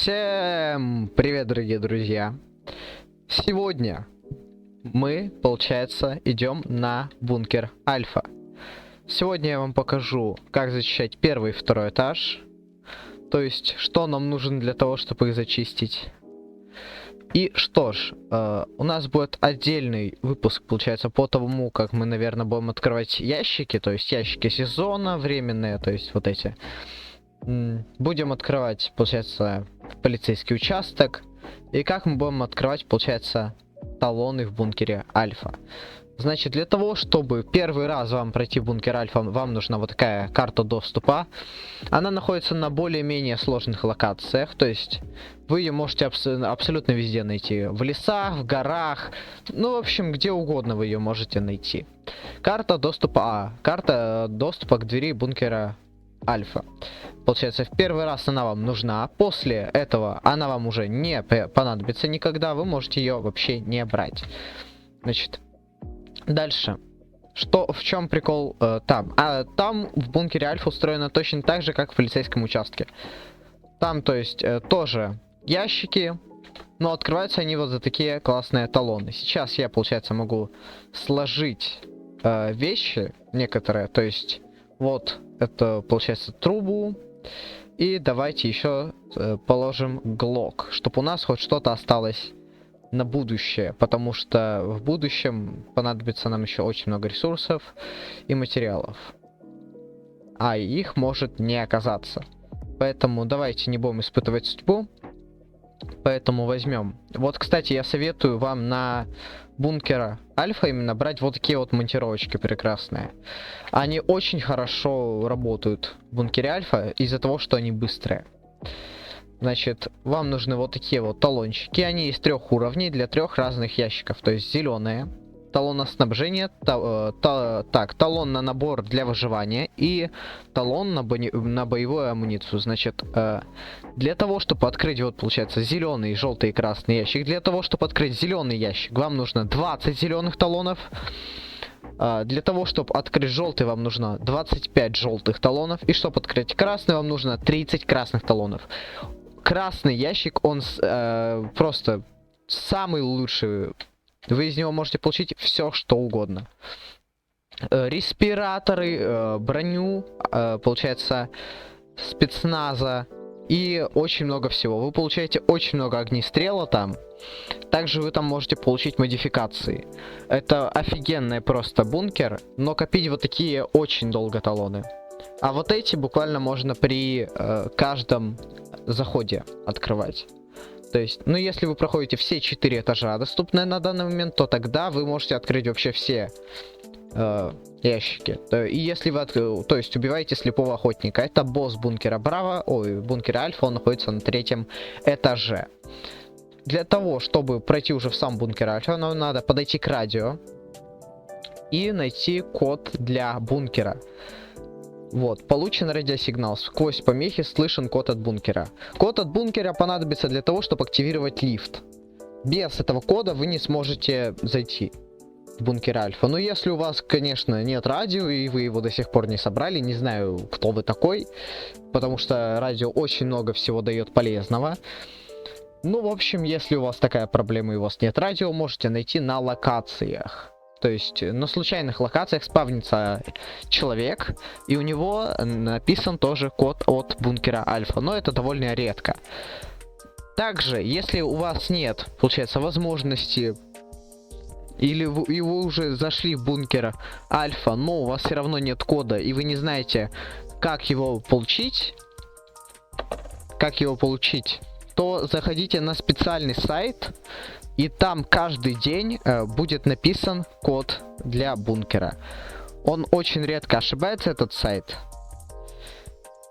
Всем привет, дорогие друзья! Сегодня мы, получается, идем на бункер Альфа. Сегодня я вам покажу, как зачищать первый и второй этаж. То есть, что нам нужно для того, чтобы их зачистить. И что ж, у нас будет отдельный выпуск, получается, по тому, как мы, наверное, будем открывать ящики. То есть, ящики сезона временные, то есть, вот эти. Будем открывать, получается, полицейский участок. И как мы будем открывать, получается, талоны в бункере Альфа. Значит, для того, чтобы первый раз вам пройти бункер Альфа, вам нужна вот такая карта доступа. Она находится на более-менее сложных локациях. То есть, вы ее можете абсолютно везде найти. В лесах, в горах. Ну, в общем, где угодно вы ее можете найти. Карта доступа карта доступа к двери бункера Альфа. Получается, в первый раз она вам нужна, после этого она вам уже не понадобится никогда, вы можете ее вообще не брать. Значит, дальше. В чем прикол там? Там в бункере Альфа устроено точно так же, как в полицейском участке. Там, то есть, тоже ящики, но открываются они вот за такие классные талоны. Сейчас я, получается, могу сложить вещи некоторые, то есть, вот, это, получается, трубу. И давайте еще положим глок, чтобы у нас хоть что-то осталось на будущее, потому что в будущем понадобится нам еще очень много ресурсов и материалов. А их может не оказаться. Поэтому давайте не будем испытывать судьбу. Поэтому возьмем. Вот, кстати, я советую вам на бункера Альфа именно брать вот такие вот монтировочки прекрасные. Они очень хорошо работают в бункере Альфа из-за того, что они быстрые. Значит, вам нужны вот такие вот талончики. Они из 3 уровней для 3 разных ящиков. То есть зеленые. Талон на снабжение, талон на набор для выживания и талон на боевую амуницию. Значит, для того, чтобы открыть, вот получается, зеленый, желтый и красный ящик, для того, чтобы открыть зеленый ящик, вам нужно 20 зеленых талонов. Для того, чтобы открыть желтый, вам нужно 25 желтых талонов. И чтобы открыть красный, вам нужно 30 красных талонов. Красный ящик, он просто самый лучший. Вы из него можете получить все, что угодно. Респираторы, броню, получается, спецназа и очень много всего. Вы получаете очень много огнестрела там. Также вы там можете получить модификации. Это офигенный просто бункер, но копить вот такие очень долго талоны. А вот эти буквально можно при каждом заходе открывать. То есть, ну, если вы проходите все 4 этажа, доступные на данный момент, то тогда вы можете открыть вообще все ящики. И если вы, то есть, убиваете слепого охотника, это босс бункера Браво, бункера Альфа, он находится на 3-м этаже. Для того, чтобы пройти уже в сам бункер Альфа, нам надо подойти к радио и найти код для бункера. Вот, получен радиосигнал. Сквозь помехи слышен код от бункера. Код от бункера понадобится для того, чтобы активировать лифт. Без этого кода вы не сможете зайти в бункер Альфа. Но если у вас, конечно, нет радио, и вы его до сих пор не собрали, не знаю, кто вы такой, потому что радио очень много всего дает полезного. Ну, в общем, если у вас такая проблема и у вас нет радио, можете найти на локациях. То есть на случайных локациях спавнится человек, и у него написан тоже код от бункера Альфа, но это довольно редко. Также, если у вас нет, получается, возможности, или вы уже зашли в бункер Альфа, но у вас все равно нет кода, и вы не знаете, как его получить, то заходите на специальный сайт. И там каждый день будет написан код для бункера. Он очень редко ошибается, этот сайт.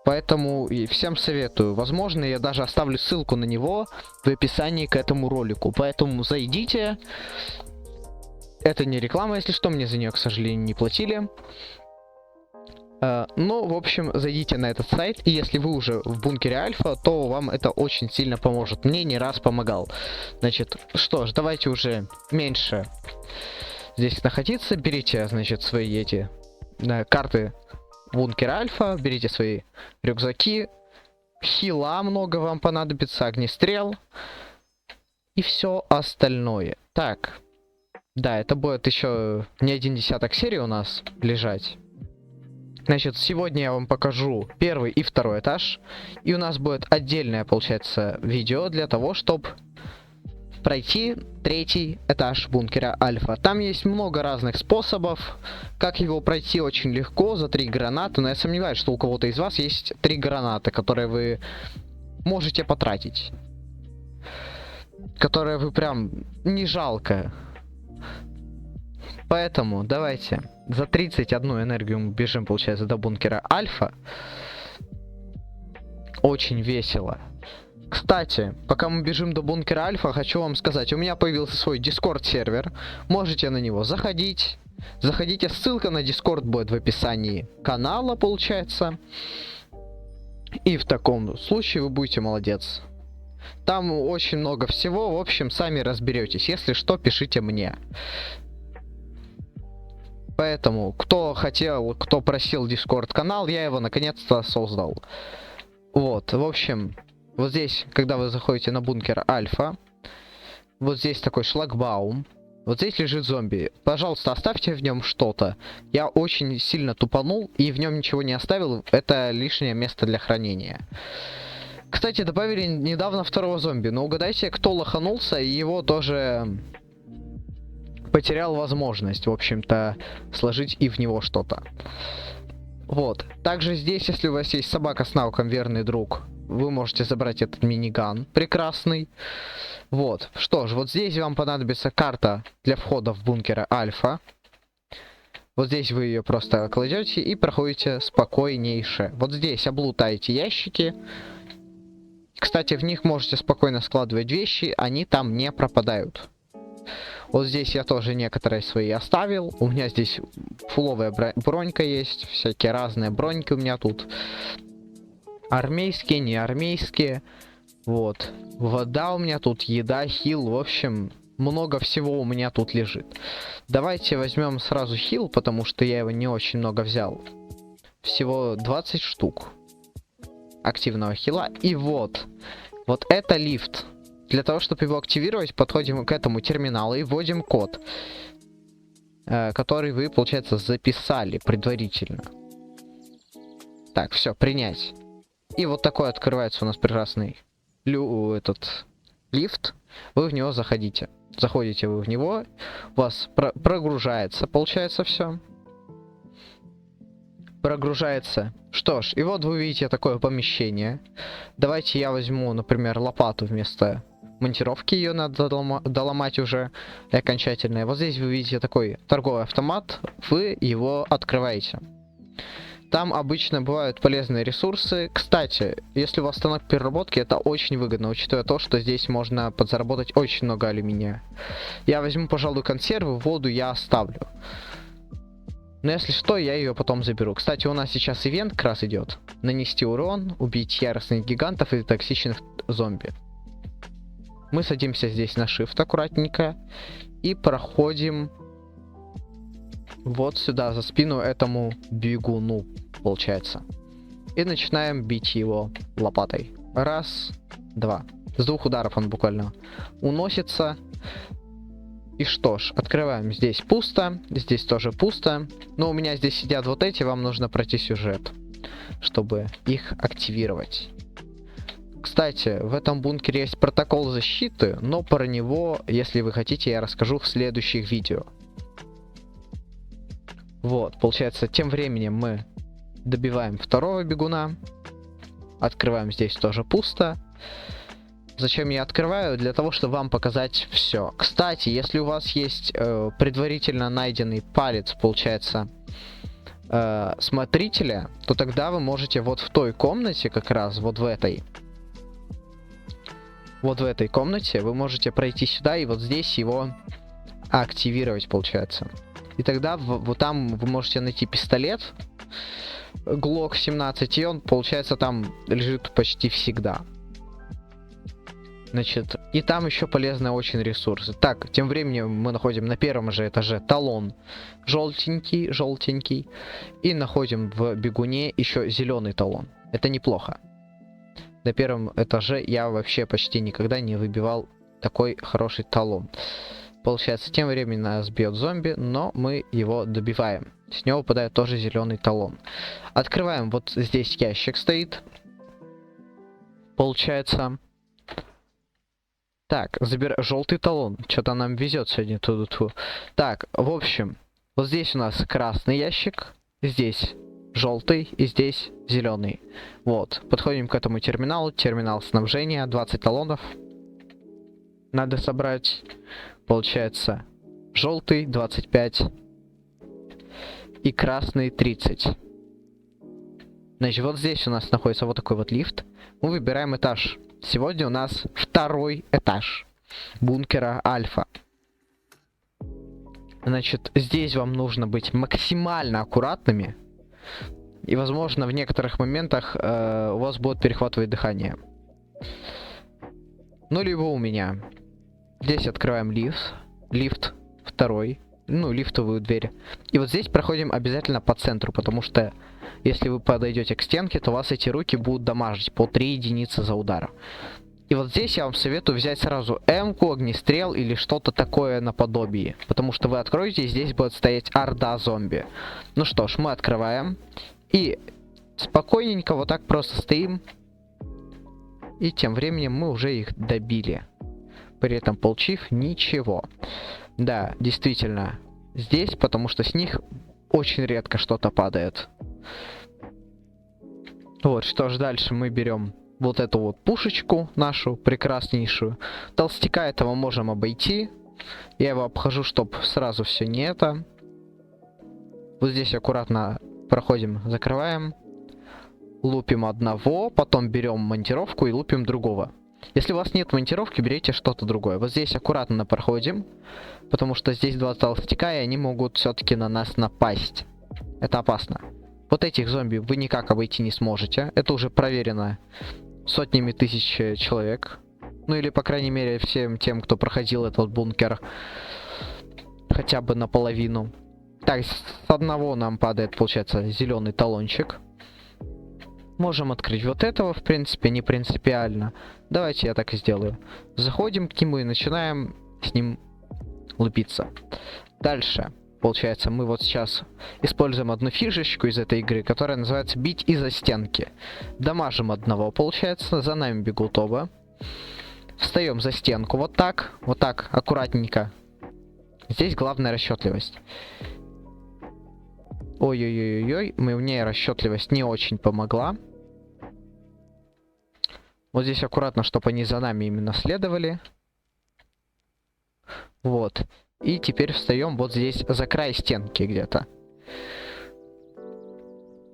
Поэтому и всем советую. Возможно, я даже оставлю ссылку на него в описании к этому ролику. Поэтому зайдите. Это не реклама, если что, мне за нее, к сожалению, не платили. Ну, в общем, зайдите на этот сайт, и если вы уже в бункере Альфа, то вам это очень сильно поможет. Мне не раз помогал. Значит, что ж, давайте уже меньше здесь находиться. Берите, значит, свои карты бункера Альфа, берите свои рюкзаки, хила много вам понадобится, огнестрел и все остальное. Так, да, это будет еще не один десяток серий у нас лежать. Значит, сегодня я вам покажу первый и второй этаж. И у нас будет отдельное, получается, видео для того, чтобы пройти третий этаж бункера Альфа. Там есть много разных способов, как его пройти очень легко, за 3 гранаты. Но я сомневаюсь, что у кого-то из вас есть 3 гранаты, которые вы можете потратить. Которые вы прям не жалко. Поэтому давайте за 31 энергию мы бежим, получается, до бункера Альфа. Очень весело. Кстати, пока мы бежим до бункера Альфа, хочу вам сказать, у меня появился свой Discord сервер. Можете на него заходить. Заходите, ссылка на Discord будет в описании канала, получается. И в таком случае вы будете молодец. Там очень много всего, в общем, сами разберетесь. Если что, пишите мне. Поэтому, кто хотел, кто просил Discord канал, я его наконец-то создал. Вот, в общем, вот здесь, когда вы заходите на бункер Альфа, вот здесь такой шлагбаум. Вот здесь лежит зомби. Пожалуйста, оставьте в нем что-то. Я очень сильно тупанул и в нем ничего не оставил. Это лишнее место для хранения. Кстати, добавили недавно второго зомби. Но угадайте, кто лоханулся, и его тоже потерял возможность, в общем-то, сложить и в него что-то. Вот. Также здесь, если у вас есть собака с навыком верный друг, вы можете забрать этот миниган прекрасный. Вот. Что ж, вот здесь вам понадобится карта для входа в бункер Альфа. Вот здесь вы ее просто кладете и проходите спокойнейше. Вот здесь облутаете ящики. Кстати, в них можете спокойно складывать вещи, они там не пропадают. Вот здесь я тоже некоторые свои оставил. У меня здесь фуловая бронька есть. Всякие разные броньки у меня тут. Армейские, не армейские. Вот. Вода у меня тут, еда, хил. В общем, много всего у меня тут лежит. Давайте возьмем сразу хил, потому что я его не очень много взял. Всего 20 штук активного хила. И вот. Вот это лифт. Для того, чтобы его активировать, подходим к этому терминалу и вводим код, который вы, получается, записали предварительно. Так, все, принять. И вот такой открывается у нас прекрасный этот лифт. Вы в него заходите. Заходите вы в него, у вас прогружается, получается, все. Прогружается. Что ж, и вот вы видите такое помещение. Давайте я возьму, например, лопату вместо монтировки, ее надо доломать уже окончательно. Вот здесь вы видите такой торговый автомат, вы его открываете. Там обычно бывают полезные ресурсы. Кстати, если у вас станок переработки, это очень выгодно, учитывая то, что здесь можно подзаработать очень много алюминия. Я возьму, пожалуй, консервы, воду я оставлю. Но если что, я ее потом заберу. Кстати, у нас сейчас ивент как раз идет. Нанести урон, убить яростных гигантов и токсичных зомби. Мы садимся здесь на shift аккуратненько и проходим вот сюда, за спину этому бегуну, получается. И начинаем бить его лопатой. Раз, два. С 2 ударов он буквально уносится. И что ж, открываем. Здесь пусто, здесь тоже пусто. Но у меня здесь сидят вот эти, вам нужно пройти сюжет, чтобы их активировать. Кстати, в этом бункере есть протокол защиты, но про него, если вы хотите, я расскажу в следующих видео. Вот, получается, тем временем мы добиваем второго бегуна. Открываем, здесь тоже пусто. Зачем я открываю? Для того, чтобы вам показать все. Кстати, если у вас есть предварительно найденный палец, получается, смотрителя, то тогда вы можете вот в той комнате, как раз вот в этой. Вот в этой комнате вы можете пройти сюда и вот здесь его активировать, получается. И тогда вот там вы можете найти пистолет Glock 17, и он, получается, там лежит почти всегда. Значит, и там еще полезные очень ресурсы. Так, тем временем мы находим на первом же этаже талон желтенький. И находим в бегуне еще зеленый талон. Это неплохо. на первом этаже я вообще почти никогда не выбивал такой хороший талон. Получается, тем временем нас бьет зомби, но мы его добиваем. С него выпадает тоже зеленый талон. Открываем, вот здесь ящик стоит. Получается. Так, желтый талон. Что-то нам везет сегодня. Ту-ду-ту. Так, в общем, вот здесь у нас красный ящик, здесь желтый и здесь зеленый. Вот, подходим к этому терминалу. Терминал снабжения, 20 талонов. Надо собрать. Получается, желтый 25 и красный 30. Значит, вот здесь у нас находится вот такой вот лифт. Мы выбираем этаж. Сегодня у нас второй этаж бункера Альфа. Значит, здесь вам нужно быть максимально аккуратными. И, возможно, в некоторых моментах у вас будет перехватывать дыхание. Ну, либо у меня. Здесь открываем лифт второй, ну, лифтовую дверь. И вот здесь проходим обязательно по центру, потому что если вы подойдете к стенке, то вас эти руки будут дамажить по 3 единицы за удар. И вот здесь я вам советую взять сразу М-ку, огнестрел или что-то такое наподобие. Потому что вы откроете, и здесь будет стоять орда зомби. Ну что ж, мы открываем. И спокойненько вот так просто стоим. И тем временем мы уже их добили. При этом получив ничего. Да, действительно, здесь, потому что с них очень редко что-то падает. Вот, что ж, дальше мы берем вот эту вот пушечку нашу, прекраснейшую. Толстяка этого можем обойти. Я его обхожу, чтобы сразу все не это. Вот здесь аккуратно проходим, закрываем. Лупим одного, потом берем монтировку и лупим другого. Если у вас нет монтировки, берите что-то другое. Вот здесь аккуратно проходим, потому что здесь два толстяка, и они могут все-таки на нас напасть. Это опасно. Вот этих зомби вы никак обойти не сможете. Это уже проверено сотнями тысяч человек. Ну или, по крайней мере, всем тем, кто проходил этот бункер хотя бы наполовину. Так, с одного нам падает, получается, зеленый талончик. Можем открыть вот этого, в принципе, не принципиально. Давайте я так и сделаю. Заходим к нему и начинаем с ним лупиться. Дальше, получается, мы вот сейчас используем одну фишечку из этой игры, которая называется «Бить из-за стенки». Дамажим одного, получается, за нами бегут оба. Встаем за стенку вот так, аккуратненько. Здесь главная расчетливость. Ой-ой-ой-ой, мне расчетливость не очень помогла. Вот здесь аккуратно, чтобы они за нами именно следовали. Вот. И теперь встаем вот здесь за край стенки где-то.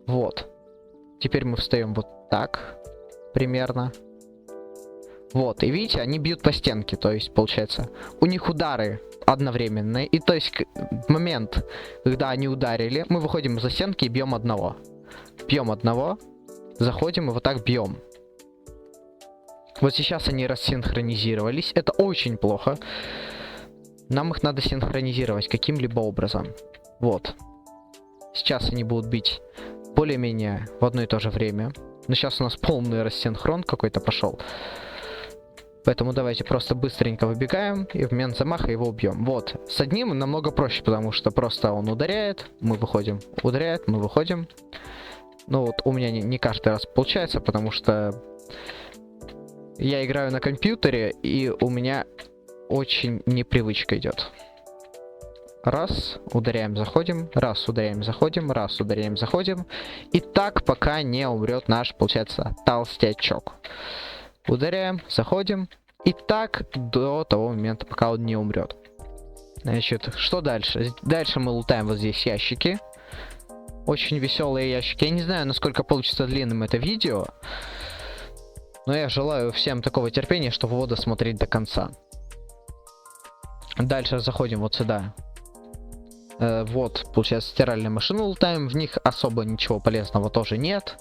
Вот. Теперь мы встаем вот так. Примерно. Вот. И видите, они бьют по стенке. То есть, получается, у них удары одновременные. И то есть, в момент, когда они ударили, мы выходим за стенки и бьем одного. Бьем одного. Заходим и вот так бьем. Вот сейчас они рассинхронизировались. Это очень плохо. Нам их надо синхронизировать каким-либо образом. Вот. Сейчас они будут бить более-менее в одно и то же время. Но сейчас у нас полный рассинхрон какой-то пошел. Поэтому давайте просто быстренько выбегаем и в момент замаха его убьем. Вот. С одним намного проще, потому что просто он ударяет, мы выходим. Ударяет, мы выходим. Ну вот у меня не каждый раз получается, потому что я играю на компьютере, и у меня очень непривычка идет. Раз, ударяем, заходим. Раз, ударяем, заходим. Раз, ударяем, заходим. И так, пока не умрет наш, получается, толстячок. Ударяем, заходим. И так до того момента, пока он не умрет. Значит, что дальше? Дальше мы лутаем вот здесь ящики. Очень веселые ящики. Я не знаю, насколько получится длинным это видео. Но я желаю всем такого терпения, чтобы его досмотреть до конца. Дальше заходим вот сюда. Вот, получается, стиральные машины лутаем. В них особо ничего полезного тоже нет.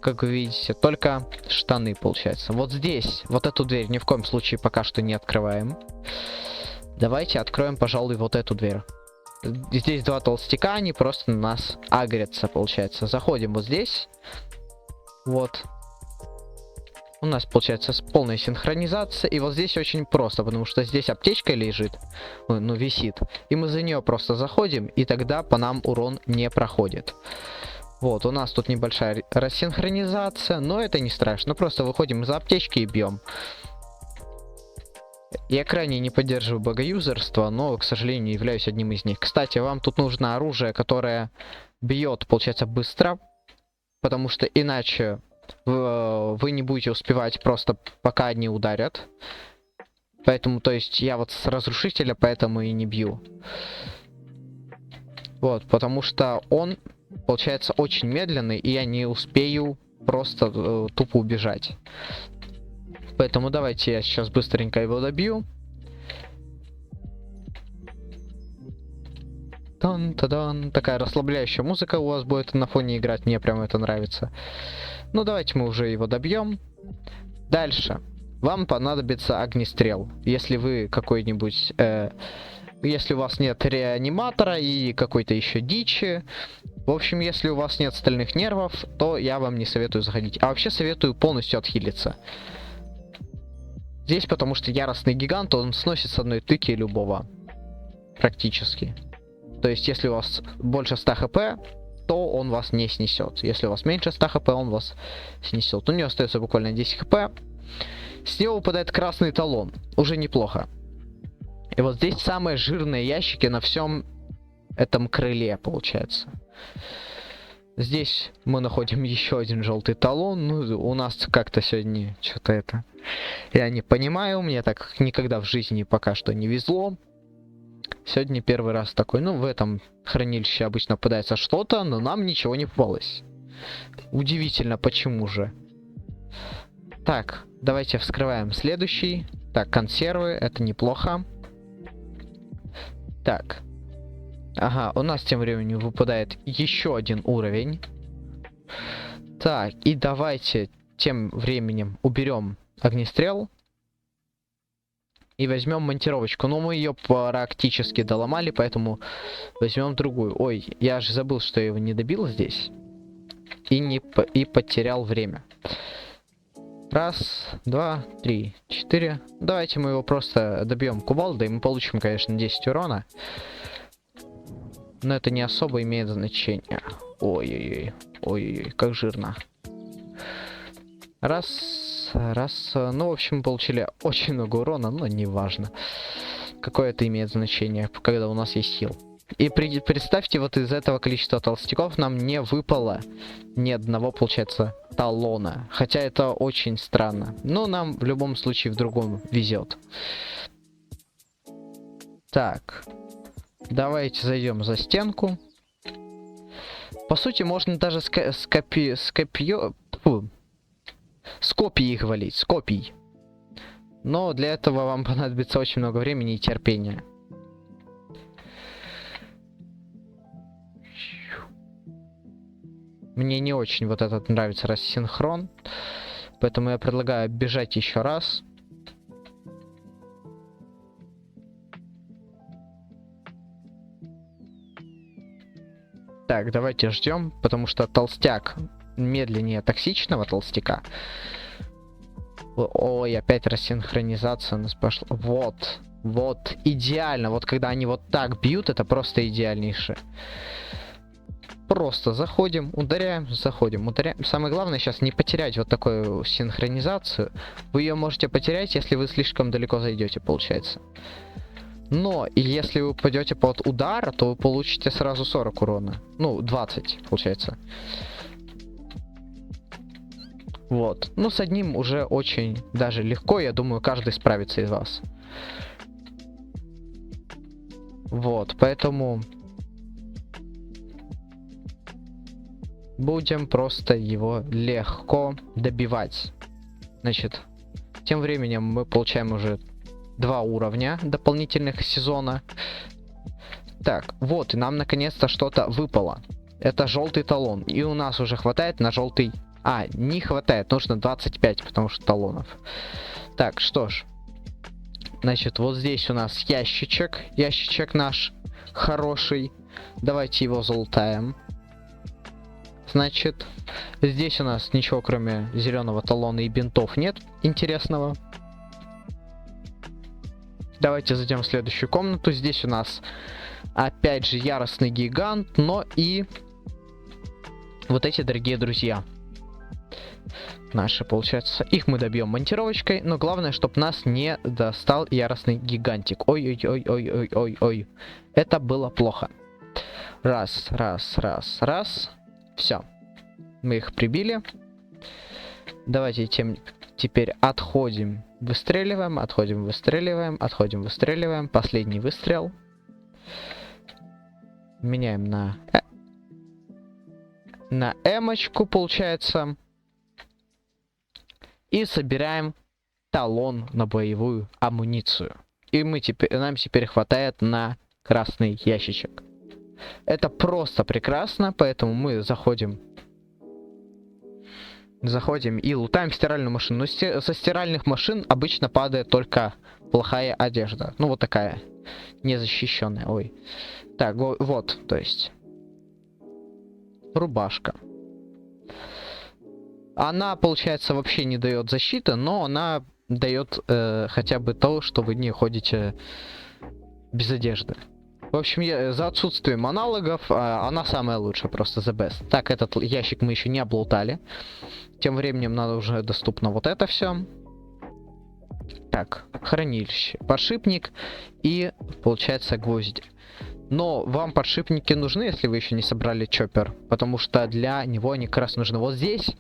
Как вы видите, только штаны, получается. Вот здесь, вот эту дверь ни в коем случае пока что не открываем. Давайте откроем, пожалуй, вот эту дверь. Здесь два толстяка, они просто на нас агрятся, получается. Заходим вот здесь. Вот. У нас получается полная синхронизация. И вот здесь очень просто, потому что здесь аптечка лежит, ну висит. И мы за нее просто заходим, и тогда по нам урон не проходит. Вот, у нас тут небольшая рассинхронизация, но это не страшно. Просто выходим из аптечки и бьем. Я крайне не поддерживаю богоюзерство, но, к сожалению, являюсь одним из них. Кстати, вам тут нужно оружие, которое бьет, получается, быстро, потому что иначе вы не будете успевать просто пока они ударят. Поэтому, то есть, я вот с разрушителя поэтому и не бью. Вот, потому что он, получается, очень медленный, и я не успею просто тупо убежать. Поэтому давайте я сейчас быстренько его добью. Тан-та-дан. Такая расслабляющая музыка у вас будет на фоне играть, мне прям это нравится. Ну давайте мы уже его добьем. Дальше. Вам понадобится огнестрел. Если вы какой-нибудь... если у вас нет реаниматора и какой-то еще дичи. В общем, если у вас нет стальных нервов, то я вам не советую заходить. А вообще советую полностью отхилиться. Здесь потому что яростный гигант, он сносит с одной тыки любого. Практически. То есть, если у вас больше 100 хп, то он вас не снесет. Если у вас меньше 100 хп, он вас снесет. У него остается буквально 10 хп. С него выпадает красный талон. Уже неплохо. И вот здесь самые жирные ящики на всем этом крыле, получается. Здесь мы находим еще один желтый талон. Ну, у нас как-то сегодня что-то это... Я не понимаю, мне так никогда в жизни пока что не везло. Сегодня первый раз такой. Ну, в этом хранилище обычно попадается что-то, но нам ничего не попалось. Удивительно, почему же. Так, давайте вскрываем следующий. Так, консервы, это неплохо. Так. Ага, у нас тем временем выпадает еще один уровень. Так, и давайте тем временем уберем огнестрел. И возьмем монтировочку. Но мы ее практически доломали, поэтому возьмем другую. Ой, я же забыл, что я его не добил здесь. И потерял время. Раз, два, три, 4. Давайте мы его просто добьем кувалдой. И мы получим, конечно, 10 урона. Но это не особо имеет значение. Ой-ой-ой. Ой-ой-ой, как жирно. Раз. Ну, в общем, получили очень много урона, но неважно. Какое это имеет значение, когда у нас есть хил. И представьте, вот из этого количества толстяков нам не выпало ни одного, получается, талона. Хотя это очень странно. Но нам в любом случае в другом везет. Так. Давайте зайдем за стенку. По сути, можно даже с копий их валить. С копий. Но для этого вам понадобится очень много времени и терпения. Мне не очень вот этот нравится рассинхрон. Поэтому я предлагаю бежать еще раз. Так, давайте ждем, потому что толстяк медленнее токсичного толстяка. Ой, опять рассинхронизация у нас пошла. Вот, вот, идеально. Вот когда они вот так бьют, это просто идеальнейшее. Просто заходим, ударяем, заходим, ударяем. Самое главное сейчас не потерять вот такую синхронизацию. Вы ее можете потерять, если вы слишком далеко зайдете, получается. Но если вы упадете под удар, то вы получите сразу 40 урона. Ну, 20, получается. Вот. Ну, с одним уже очень даже легко. Я думаю, каждый справится из вас. Вот, поэтому... будем просто его легко добивать. Значит, тем временем мы получаем уже 2 уровня дополнительных сезона. Так, вот, и нам наконец-то что-то выпало. Это желтый талон. И у нас уже хватает на желтый... А, не хватает, нужно 25, потому что талонов. Так, что ж. Значит, вот здесь у нас ящичек. Ящичек наш хороший. Давайте его залутаем. Значит, здесь у нас ничего кроме зеленого талона и бинтов нет интересного. Давайте зайдем в следующую комнату. Здесь у нас опять же яростный гигант, но и вот эти дорогие друзья. Наши, получается, их мы добьем монтировочкой, но главное, чтобы нас не достал яростный гигантик. Ой-ой-ой-ой-ой-ой-ой. Это было плохо. Раз. Все. Мы их прибили. Давайте теперь отходим, выстреливаем, выстреливаем. Последний выстрел. Меняем на эмочку, получается. И собираем талон на боевую амуницию. И нам теперь хватает на красный ящичек. Это просто прекрасно, поэтому мы заходим и лутаем стиральную машину. Но со стиральных машин обычно падает только плохая одежда. Ну, вот такая. Незащищенная. Ой. Так, вот, то есть. Рубашка. Она, получается, вообще не дает защиты, но она дает хотя бы то, что вы не ходите без одежды. В общем, за отсутствием аналогов она самая лучшая, просто the best. Так, этот ящик мы еще не облутали. Тем временем нам уже доступно вот это все. Так, хранилище, подшипник и, получается, гвозди. Но вам подшипники нужны, если вы еще не собрали чоппер, потому что для него они как раз нужны. Вот здесь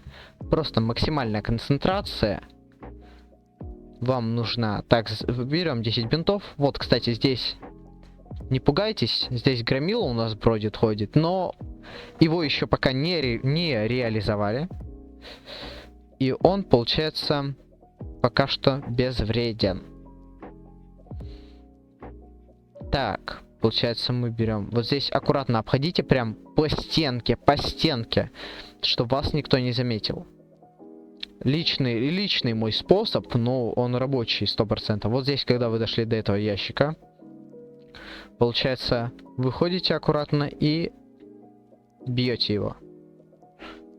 просто максимальная концентрация. Вам нужна... Так, берем 10 бинтов. Вот, кстати, здесь... Не пугайтесь, здесь громила у нас бродит, ходит, но его еще пока не реализовали. И он, получается, пока что безвреден. Так, получается, мы берем... Вот здесь аккуратно обходите прям по стенке, чтобы вас никто не заметил. Личный мой способ, но он рабочий 100%. Вот здесь, когда вы дошли до этого ящика, получается, выходите аккуратно и бьете его.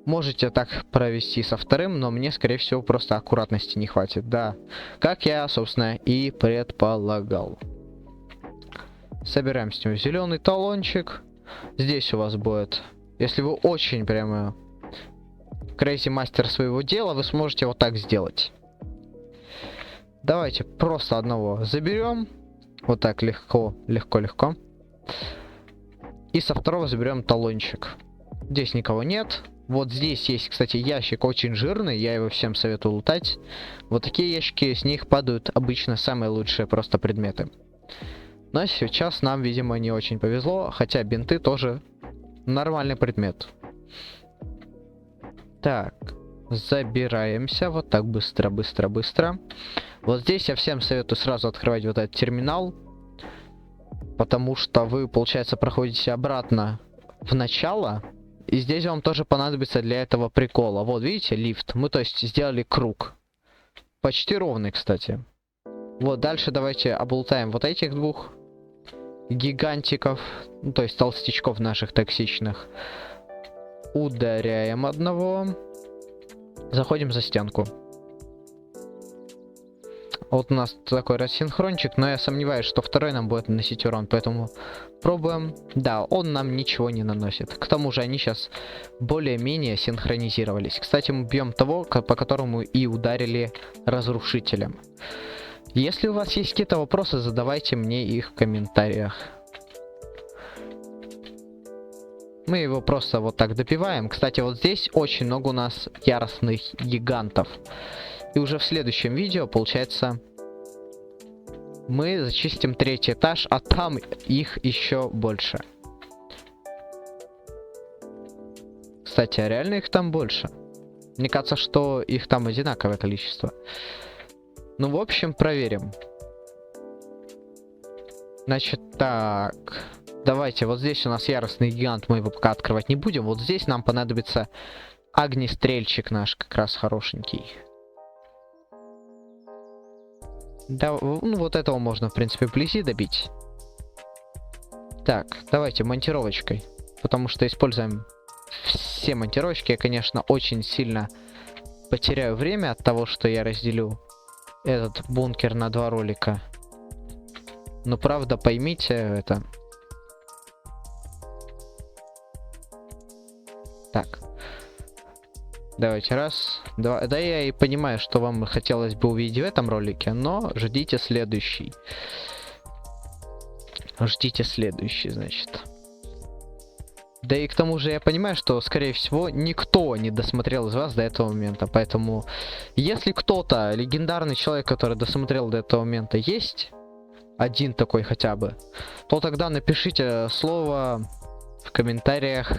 Можете так провести со вторым, но мне, скорее всего, просто аккуратности не хватит. Да, как я, собственно, и предполагал. Собираем с него зеленый талончик. Здесь у вас будет, если вы очень прямо crazy мастер своего дела, вы сможете вот так сделать. Давайте просто одного заберем. Вот так легко. И со второго заберем талончик. Здесь никого нет. Вот здесь есть, кстати, ящик очень жирный. Я его всем советую лутать. Вот такие ящики, с них падают обычно самые лучшие просто предметы. Но сейчас нам, видимо, не очень повезло. Хотя бинты тоже нормальный предмет. Так. Забираемся. Вот так быстро. Вот здесь я всем советую сразу открывать вот этот терминал. Потому что вы, получается, проходите обратно в начало. И здесь вам тоже понадобится для этого прикола. Вот, видите, лифт. Мы, то есть, сделали круг. Почти ровный, кстати. Вот, дальше давайте облутаем вот этих двух гигантиков. Ну, то есть, толстячков наших токсичных. Ударяем одного. Заходим за стенку. Вот у нас такой рассинхрончик, но я сомневаюсь, что второй нам будет наносить урон, поэтому пробуем. Да, он нам ничего не наносит. К тому же они сейчас более-менее синхронизировались. Кстати, мы бьем того, по которому и ударили разрушителем. Если у вас есть какие-то вопросы, задавайте мне их в комментариях. Мы его просто вот так добиваем. Кстати, вот здесь очень много у нас яростных гигантов. И уже в следующем видео, получается, мы зачистим 3-й этаж, а там их еще больше. Кстати, а реально их там больше? Мне кажется, что их там одинаковое количество. Ну, в общем, проверим. Значит, так. Давайте, вот здесь у нас яростный гигант, мы его пока открывать не будем. Вот здесь нам понадобится огнестрельчик наш, как раз хорошенький. Да, ну вот этого можно, в принципе, вблизи добить. Так, давайте монтировочкой. Потому что используем все монтировочки. Я, конечно, очень сильно потеряю время от того, что я разделю этот бункер на 2 ролика. Но правда, поймите это. Так. Давайте раз, два. Да, я и понимаю, что вам хотелось бы увидеть в этом ролике, но ждите следующий. Ждите следующий, значит. Да и к тому же я понимаю, что, скорее всего, никто не досмотрел из вас до этого момента. Поэтому, если кто-то, легендарный человек, который досмотрел до этого момента, есть один такой хотя бы, то тогда напишите слово в комментариях.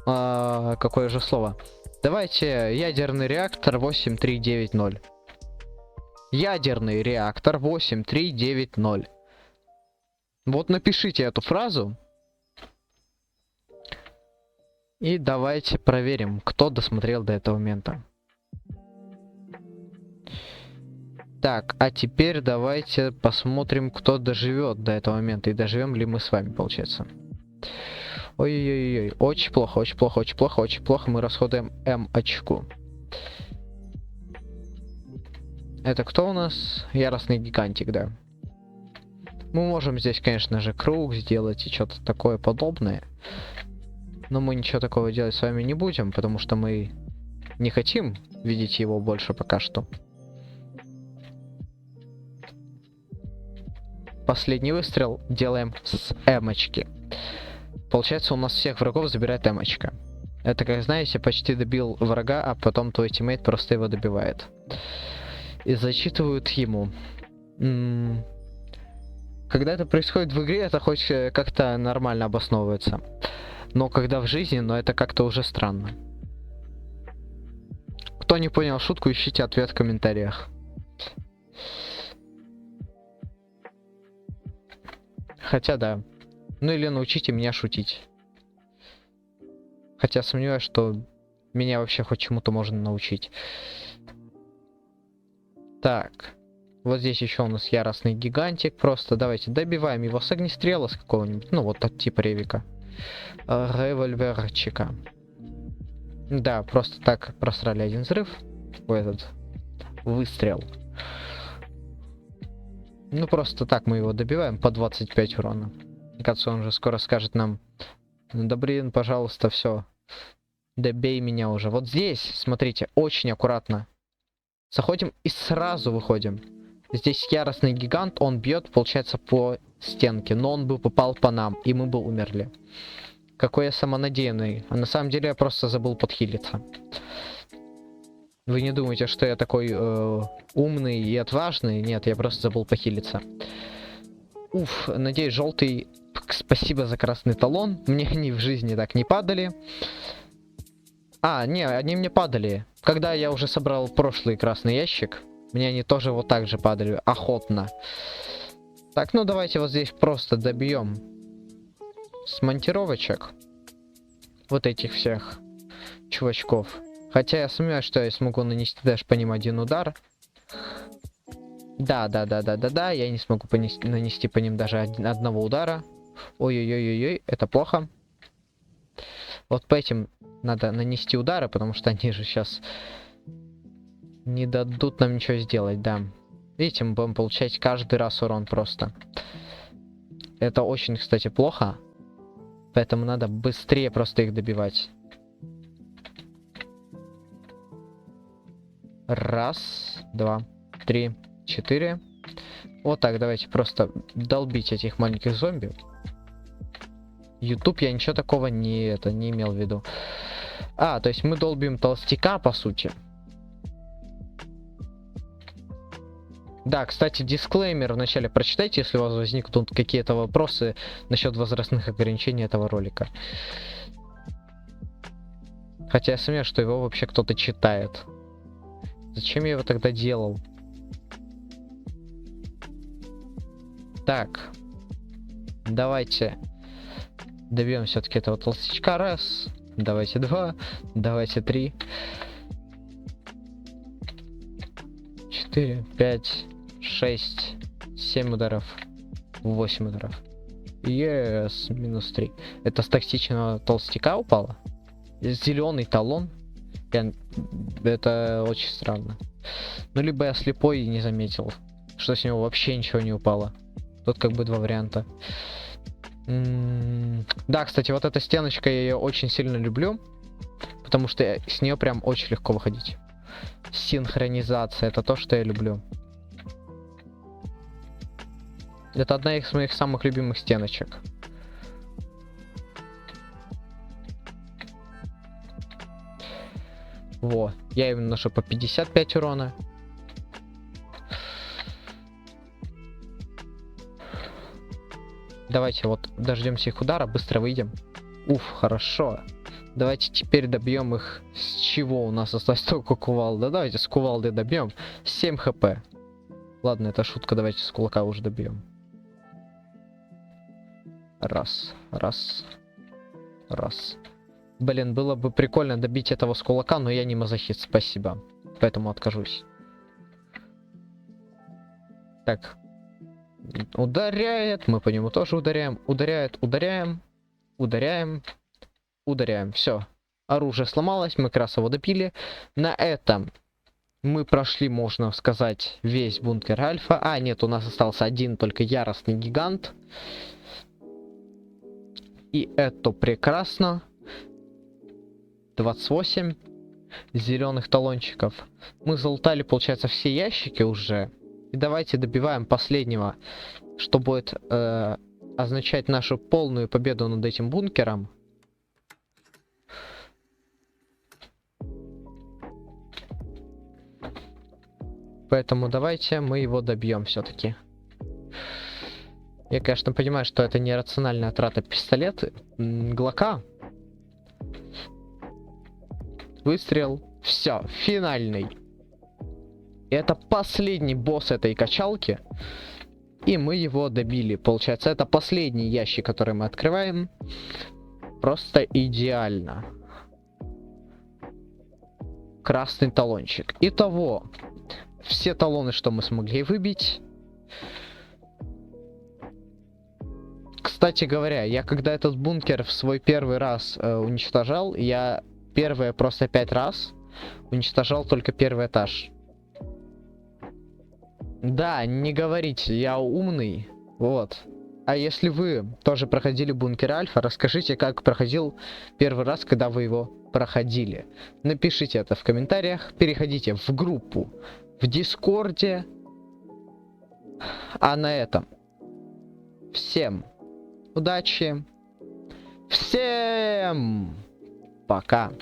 Какое же слово? Давайте ядерный реактор 8390. Ядерный реактор 8390. Вот напишите эту фразу. И давайте проверим, кто досмотрел до этого момента. Так, а теперь давайте посмотрим, кто доживет до этого момента. И доживем ли мы с вами, получается. Ой-ой-ой, очень плохо, очень плохо, очень плохо, очень плохо. Мы расходуем М-очку. Это кто у нас? Яростный гигантик, да. Мы можем здесь, конечно же, круг сделать и что-то такое подобное. Но мы ничего такого делать с вами не будем, потому что мы не хотим видеть его больше пока что. Последний выстрел делаем с М-очки. Получается, у нас всех врагов забирает М-очка. Это, как знаете, почти добил врага, а потом твой тиммейт просто его добивает. И зачитывают ему. Когда это происходит в игре, это хоть как-то нормально обосновывается. Но когда в жизни, но это как-то уже странно. Кто не понял шутку, ищите ответ в комментариях. Хотя да. Ну или научите меня шутить. Хотя сомневаюсь, что меня вообще хоть чему-то можно научить. Так. Вот здесь еще у нас яростный гигантик. Просто давайте добиваем его с огнестрела с какого-нибудь. Ну вот от типа ревика. Револьверчика. Да, просто так просрали один взрыв. В этот выстрел. Ну просто так мы его добиваем по 25 урона. Мне кажется, он же скоро скажет нам: да блин, пожалуйста, все. Добей меня уже. Вот здесь, смотрите, очень аккуратно. Заходим и сразу выходим. Здесь яростный гигант, он бьет, получается, по стенке. Но он бы попал по нам, и мы бы умерли. Какой я самонадеянный. А на самом деле я просто забыл подхилиться. Вы не думайте, что я такой умный и отважный. Нет, я просто забыл похилиться. Уф, надеюсь, желтый... Спасибо за красный талон. Мне они в жизни так не падали. А, не, они мне падали. Когда я уже собрал прошлый красный ящик, мне они тоже вот так же падали. Охотно. Так, ну давайте вот здесь просто добьем с монтировочек вот этих всех чувачков. Хотя я сомневаюсь, что я смогу нанести даже по ним один удар. Да, я не смогу нанести по ним даже одного удара. Ой-ой-ой-ой, это плохо. Вот по этим надо нанести удары, потому что они же сейчас не дадут нам ничего сделать, да. Видите, мы будем получать каждый раз урон просто. Это очень, кстати, плохо. Поэтому надо быстрее просто их добивать. Раз, два, три, 4. Вот так, давайте просто долбить этих маленьких зомби. YouTube я ничего такого не имел в виду. А, то есть мы долбим толстяка, по сути. Да, кстати, дисклеймер вначале прочитайте, если у вас возникнут какие-то вопросы насчет возрастных ограничений этого ролика. Хотя я сомневаюсь, что его вообще кто-то читает. Зачем я его тогда делал? Так. Давайте добьем все-таки этого толстячка. Раз. Давайте 2. Давайте 3. 4, 5, 6, 7 ударов. 8 ударов. Yes, минус 3. Это с тактичного толстяка упало? Зеленый талон? Это очень странно. Ну, либо я слепой и не заметил, что с него вообще ничего не упало. Тут как бы два варианта. Да, кстати, вот эта стеночка, я ее очень сильно люблю. Потому что с нее прям очень легко выходить. Синхронизация, это то, что я люблю. Это одна из моих самых любимых стеночек. Во, я им наношу по 55 урона. Давайте вот дождемся их удара, быстро выйдем. Уф, хорошо. Давайте теперь добьем их. С чего у нас осталось только кувалда? Давайте с кувалды добьем. 7 хп. Ладно, это шутка, давайте с кулака уже добьем. Раз, раз, раз. Блин, было бы прикольно добить этого с кулака, но я не мазохист, спасибо. Поэтому откажусь. Так. Ударяет, мы по нему тоже ударяем. Ударяет, ударяем. Ударяем. Ударяем. Все. Оружие сломалось, мы как раз его допили. На этом мы прошли, можно сказать, весь бункер Альфа. А, нет, у нас остался один только яростный гигант. И это прекрасно. 28 зеленых талончиков. Мы залутали, получается, все ящики уже. И давайте добиваем последнего, что будет означать нашу полную победу над этим бункером. Поэтому давайте мы его добьем все-таки. Я, конечно, понимаю, что это нерациональная трата пистолета. Глока. Выстрел. Все, финальный. Это последний босс этой качалки. И мы его добили. Получается, это последний ящик, который мы открываем. Просто идеально. Красный талончик. Итого, все талоны, что мы смогли выбить. Кстати говоря, я когда этот бункер в свой первый раз уничтожал, я первые просто 5 раз уничтожал только первый этаж. Да, не говорите, я умный. Вот. А если вы тоже проходили бункер Альфа, расскажите, как проходил первый раз, когда вы его проходили. Напишите это в комментариях, переходите в группу в Дискорде. А на этом всем удачи, всем пока.